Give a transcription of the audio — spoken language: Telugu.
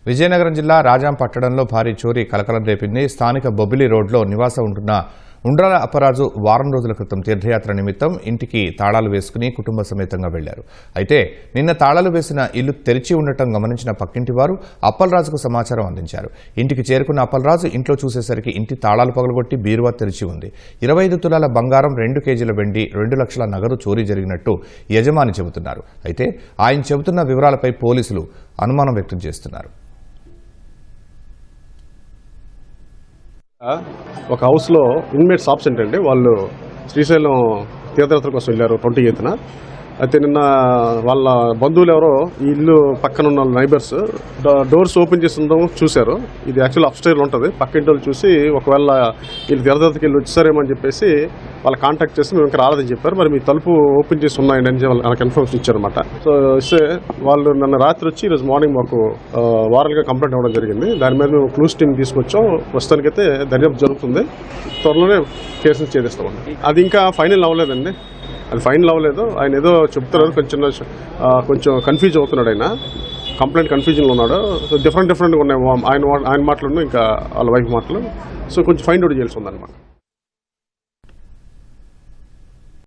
విజయనగరం జిల్లా రాజాం పట్టణంలో భారీ చోరీ కలకలం రేపింది. స్థానిక బొబ్బిలి రోడ్లో నివాసం ఉంటున్న ఉండ్రాల అప్పరాజు వారం రోజుల క్రితం తీర్థయాత్ర నిమిత్తం ఇంటికి తాళాలు వేసుకుని కుటుంబ సమేతంగా వెళ్లారు. అయితే నిన్న తాళాలు వేసిన ఇల్లు తెరిచి ఉండటం గమనించిన పక్కింటి వారు అప్పలరాజుకు సమాచారం అందించారు. ఇంటికి చేరుకున్న అప్పలరాజు ఇంట్లో చూసేసరికి ఇంటి తాళాలు పగలగొట్టి బీరువా తెరిచి ఉంది. 25 తులాల బంగారం, 2 కేజీల వెండి, 2 లక్షల నగదు చోరీ జరిగినట్టు యజమాని చెబుతున్నారు. అయితే ఆయన చెబుతున్న వివరాలపై పోలీసులు అనుమానం వ్యక్తం చేస్తున్నారు. ఒక హౌస్లో ఇన్మేట్స్ ఆబ్సెంట్ అండి. వాళ్ళు శ్రీశైలం తీర్థయాత్ర కోసం వెళ్ళారు 28న. అయితే నిన్న వాళ్ళ బంధువులు ఎవరో ఈ ఇల్లు పక్కన ఉన్న నైబర్స్ డోర్స్ ఓపెన్ చేసి ఉండడం చూశారు. ఇది యాక్చువల్ అప్స్టైర్లో ఉంటుంది. పక్కింటి వాళ్ళు చూసి ఒకవేళ వీళ్ళు తీర్థయాత్రకి వెళ్ళి వచ్చారేమో అని చెప్పేసి వాళ్ళు కాంటాక్ట్ చేసి మేము ఇంకా రాలేదని చెప్పారు. మరి మీ తలుపు ఓపెన్ చేసి ఉన్నాయండి అని వాళ్ళకి ఇన్ఫర్మేషన్ ఇచ్చారనమాట. సో ఇస్తే వాళ్ళు నిన్న రాత్రి వచ్చి ఈరోజు మార్నింగ్ మాకు వారల్గా కంప్లైంట్ ఇవ్వడం జరిగింది. దాని మీద మేము క్లూస్ టీమ్ తీసుకొచ్చాం. ప్రస్తుతానికైతే దర్యాప్తు జరుగుతుంది. త్వరలోనే కేసులు ఛేదిస్తామండి. అది ఇంకా ఫైనల్ అవ్వలేదండి. అది ఫైనల్ అవ్వలేదు. ఆయన ఏదో చెప్తున్నారు, కొంచెం కన్ఫ్యూజ్ అవుతున్నాడు. ఆయన కంప్లైంట్ కన్ఫ్యూజన్లో ఉన్నాడు. సో డిఫరెంట్గా ఉన్నాయి ఆయన మాటలను, ఇంకా వాళ్ళ వైఫ్ మాటలు. సో కొంచెం ఫైండ్ అవుట్ చేయాల్సి ఉందన్నమాట.